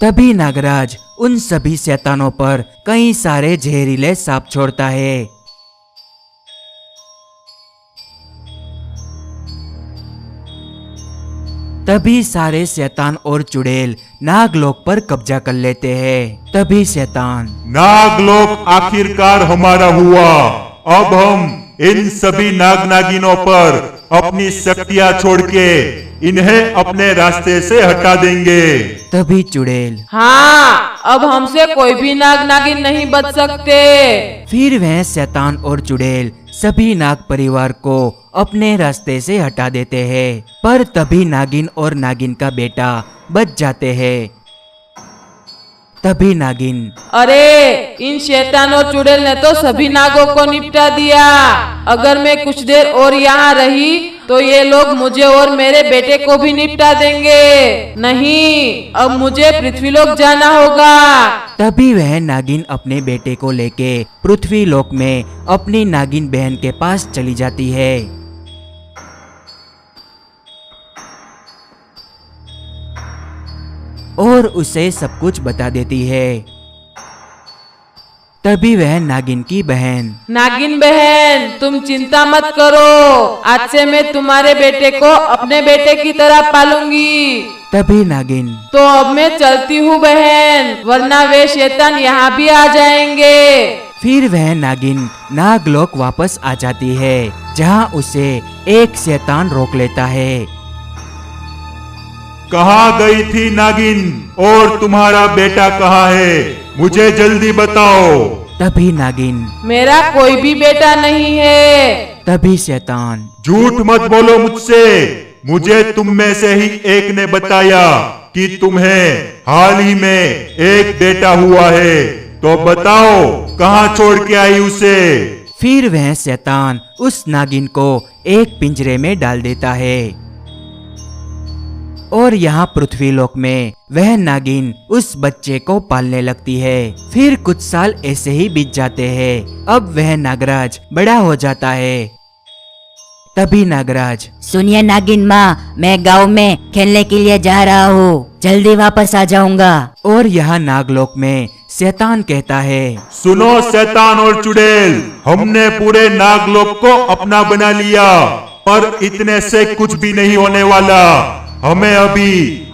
तभी नागराज उन सभी शैतानों पर कई सारे जहरीले सांप छोड़ता है। तभी सारे शैतान और चुड़ैल नागलोक पर कब्जा कर लेते हैं। तभी शैतान, नागलोक आखिरकार हमारा हुआ। अब हम इन सभी नाग नागिनों पर अपनी शक्तियां छोड़ के इन्हें अपने रास्ते से हटा देंगे। तभी चुड़ैल, हाँ, अब हमसे कोई भी नाग नागिन नहीं बच सकते। फिर वह शैतान और चुड़ैल सभी नाग परिवार को अपने रास्ते से हटा देते हैं। पर तभी नागिन और नागिन का बेटा बच जाते हैं। तभी नागिन, अरे, इन शैतान और चुड़ैल ने तो सभी नागों को निपटा दिया। अगर मैं कुछ देर और यहाँ रही तो ये लोग मुझे और मेरे बेटे को भी निपटा देंगे। नहीं, अब मुझे पृथ्वीलोक जाना होगा। तभी वह नागिन अपने बेटे को लेके पृथ्वीलोक में अपनी नागिन बहन के पास चली जाती है। और उसे सब कुछ बता देती है। तभी वह नागिन की बहन, नागिन बहन, तुम चिंता मत करो। आज से मैं तुम्हारे बेटे को अपने बेटे की तरह पालूंगी। तभी नागिन, तो अब मैं चलती हूँ बहन, वरना वे शैतान यहाँ भी आ जाएंगे। फिर वह नागिन नागलोक वापस आ जाती है, जहाँ उसे एक शैतान रोक लेता है। कहाँ गई थी नागिन, और तुम्हारा बेटा कहाँ है? मुझे जल्दी बताओ। तभी नागिन, मेरा कोई भी बेटा नहीं है। तभी शैतान, झूठ मत बोलो मुझसे। मुझे तुम में से ही एक ने बताया कि तुम्हें हाल ही में एक बेटा हुआ है। तो बताओ, कहाँ छोड़ के आई उसे? फिर वह शैतान उस नागिन को एक पिंजरे में डाल देता है। और यहाँ पृथ्वीलोक में वह नागिन उस बच्चे को पालने लगती है। फिर कुछ साल ऐसे ही बीत जाते हैं। अब वह नागराज बड़ा हो जाता है। तभी नागराज, सुनिए नागिन माँ, मैं गांव में खेलने के लिए जा रहा हूँ, जल्दी वापस आ जाऊंगा। और यहाँ नागलोक में शैतान कहता है, सुनो शैतान और चुड़ैल, हमने पूरे नागलोक को अपना बना लिया, पर इतने से कुछ भी नहीं होने वाला। हमें अभी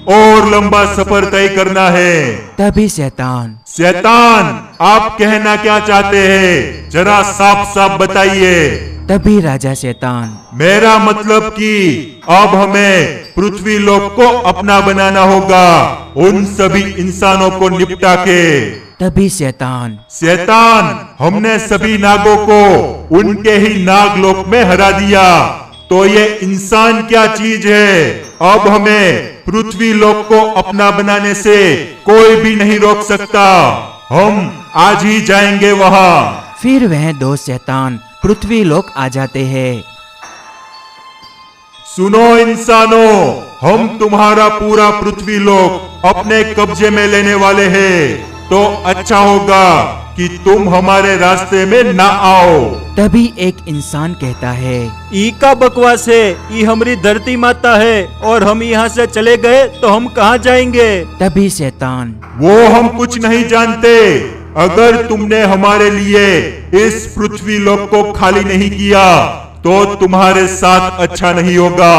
और लंबा सफर तय करना है। तभी शैतान, शैतान, आप कहना क्या चाहते हैं? जरा साफ साफ बताइए। तभी राजा शैतान, मेरा मतलब कि अब हमें पृथ्वी लोक को अपना बनाना होगा, उन सभी इंसानों को निपटा के। तभी शैतान, शैतान, हमने सभी नागों को उनके ही नागलोक में हरा दिया, तो ये इंसान क्या चीज है? अब हमें पृथ्वी लोक को अपना बनाने से कोई भी नहीं रोक सकता। हम आज ही जाएंगे वहाँ। फिर वह दो शैतान पृथ्वीलोक आ जाते हैं। सुनो इंसानों, हम तुम्हारा पूरा पृथ्वी लोक अपने कब्जे में लेने वाले हैं। तो अच्छा होगा कि तुम हमारे रास्ते में ना आओ। तभी एक इंसान कहता है, ई का बकवास है, ई हमारी धरती माता है, और हम यहाँ से चले गए तो हम कहाँ जाएंगे? तभी शैतान, वो हम कुछ नहीं जानते। अगर तुमने हमारे लिए इस पृथ्वी लोक को खाली नहीं किया तो तुम्हारे साथ अच्छा नहीं होगा।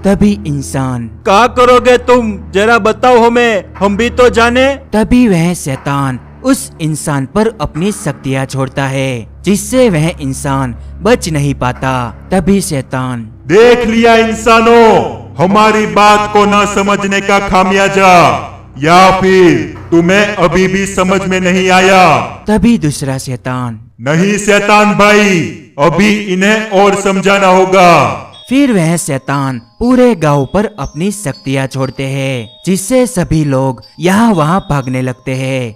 तभी इंसान, क्या करोगे तुम? जरा बताओ हमें, हम भी तो जाने। तभी वह शैतान उस इंसान पर अपनी शक्तियाँ छोड़ता है, जिससे वह इंसान बच नहीं पाता। तभी शैतान, देख लिया इंसानों, हमारी बात को न समझने का खामियाजा, या फिर तुम्हें अभी भी समझ में नहीं आया? तभी दूसरा शैतान, नहीं शैतान भाई, अभी इन्हें और समझाना होगा। फिर वह शैतान पूरे गांव पर अपनी शक्तियाँ छोड़ते हैं, जिससे सभी लोग यहाँ वहाँ भागने लगते हैं।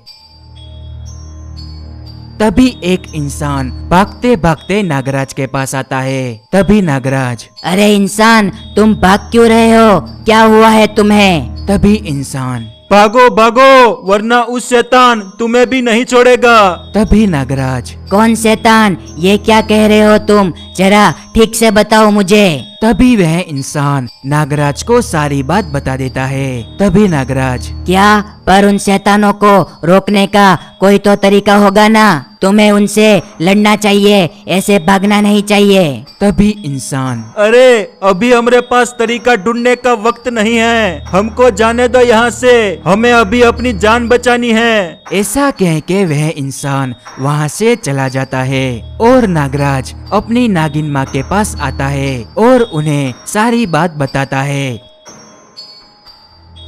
तभी एक इंसान भागते भागते नागराज के पास आता है। तभी नागराज, अरे इंसान, तुम भाग क्यों रहे हो? क्या हुआ है तुम्हें? तभी इंसान, भागो भागो, वरना उस शैतान तुम्हें भी नहीं छोड़ेगा। तभी नागराज कौन शैतान? ये क्या कह रहे हो तुम? जरा ठीक से बताओ मुझे। तभी वह इंसान नागराज को सारी बात बता देता है। तभी नागराज क्या? पर उन शैतानों को रोकने का कोई तो तरीका होगा ना? तुम्हें उनसे लड़ना चाहिए, ऐसे भागना नहीं चाहिए। तभी इंसान अरे अभी हमारे पास तरीका ढूंढने का वक्त नहीं है, हमको जाने दो यहाँ से, हमें अभी अपनी जान बचानी है। ऐसा कह के वह इंसान वहाँ से चला जाता है और नागराज अपनी नागिन माँ के पास आता है और उन्हें सारी बात बताता है।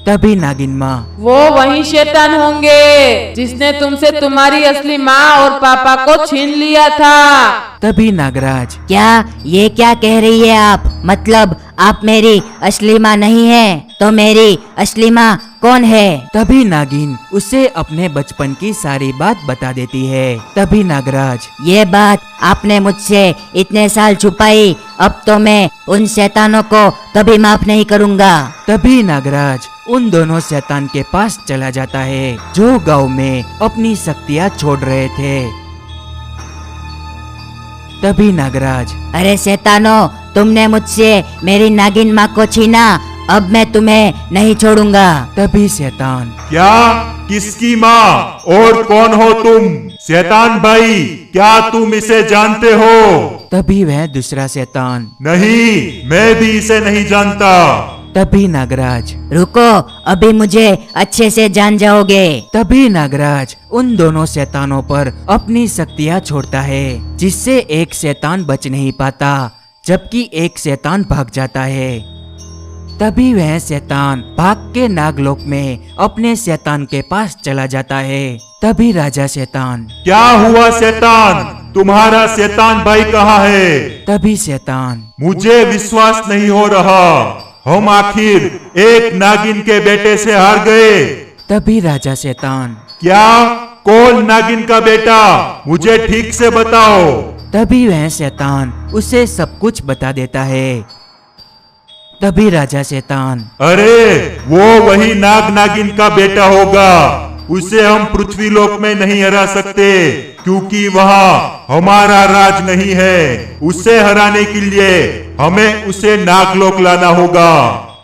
तभी नागिन माँ वो वही शैतान होंगे जिसने तुमसे तुम्हारी असली माँ और पापा को छीन लिया था। तभी नागराज क्या? ये क्या कह रही है आप? मतलब आप मेरी असली माँ नहीं है? तो मेरी असली माँ कौन है? तभी नागिन उसे अपने बचपन की सारी बात बता देती है। तभी नागराज ये बात आपने मुझसे इतने साल छुपाई, अब तो मैं उन शैतानों को कभी माफ नहीं करूँगा। तभी नागराज उन दोनों शैतान के पास चला जाता है जो गांव में अपनी शक्तियाँ छोड़ रहे थे। तभी नागराज अरे शैतानों, तुमने मुझसे मेरी नागिन माँ को छीना, अब मैं तुम्हें नहीं छोड़ूंगा। तभी शैतान क्या? किसकी माँ और कौन हो तुम? शैतान भाई, क्या तुम इसे जानते हो? तभी वह दूसरा शैतान नहीं, मैं भी इसे नहीं जानता। तभी नागराज रुको, अभी मुझे अच्छे से जान जाओगे। तभी नागराज उन दोनों शैतानों पर अपनी शक्तियाँ छोड़ता है, जिससे एक शैतान बच नहीं पाता, जबकि एक शैतान भाग जाता है। तभी वह शैतान भाग के नागलोक में अपने शैतान के पास चला जाता है। तभी राजा शैतान क्या हुआ शैतान? तुम्हारा शैतान भाई कहाँ है? तभी शैतान मुझे विश्वास नहीं हो रहा, हम आखिर एक नागिन के बेटे से हार गए। तभी राजा शैतान क्या? कौन नागिन का बेटा? मुझे ठीक से बताओ। तभी वह शैतान उसे सब कुछ बता देता है। तभी राजा शैतान अरे वो वही नाग नागिन का बेटा होगा, उसे हम पृथ्वी लोक में नहीं हरा सकते क्योंकि वहाँ हमारा राज नहीं है। उसे हराने के लिए हमें उसे नागलोक लाना होगा।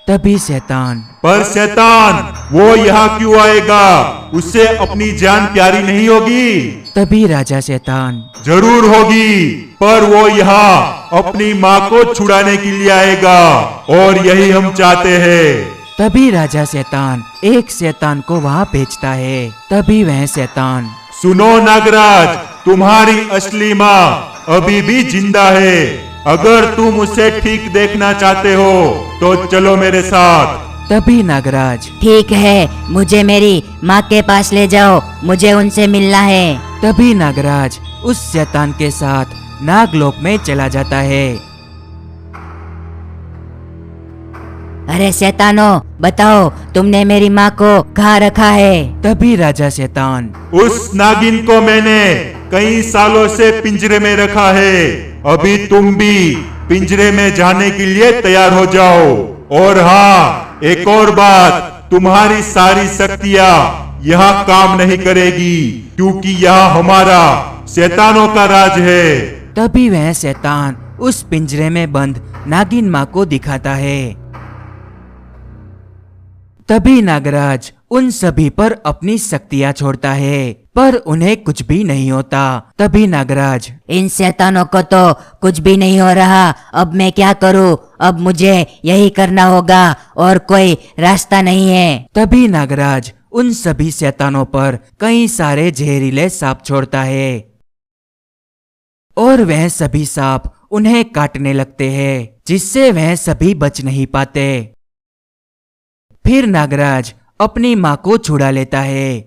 तभी शैतान पर शैतान वो यहाँ क्यों आएगा? उसे अपनी जान प्यारी नहीं होगी? तभी राजा शैतान जरूर होगी, पर वो यहाँ अपनी माँ को छुड़ाने के लिए आएगा और यही हम चाहते हैं। तभी राजा शैतान एक शैतान को वहाँ भेजता है। तभी वह शैतान सुनो नागराज, तुम्हारी असली माँ अभी भी जिंदा है। अगर तुम उसे ठीक देखना चाहते हो तो चलो मेरे साथ। तभी नागराज ठीक है, मुझे मेरी माँ के पास ले जाओ, मुझे उनसे मिलना है। तभी नागराज उस शैतान के साथ नागलोक में चला जाता है। अरे शैतानों, बताओ तुमने मेरी माँ को कहाँ रखा है? तभी राजा शैतान उस नागिन को मैंने कई सालों से पिंजरे में रखा है। अभी तुम भी पिंजरे में जाने के लिए तैयार हो जाओ। और हाँ, एक और बात, तुम्हारी सारी शक्तियाँ यहाँ काम नहीं करेगी क्योंकि यहाँ हमारा शैतानों का राज है। तभी वह शैतान उस पिंजरे में बंद नागिन माँ को दिखाता है। तभी नागराज उन सभी पर अपनी शक्तियाँ छोड़ता है, पर उन्हें कुछ भी नहीं होता। तभी नागराज इन शैतानों को तो कुछ भी नहीं हो रहा, अब मैं क्या करूं? अब मुझे यही करना होगा और कोई रास्ता नहीं है। तभी नागराज उन सभी शैतानों पर कई सारे जहरीले सांप छोड़ता है और वह सभी सांप उन्हें काटने लगते हैं, जिससे वह सभी बच नहीं पाते। फिर नागराज अपनी माँ को छुड़ा लेता है।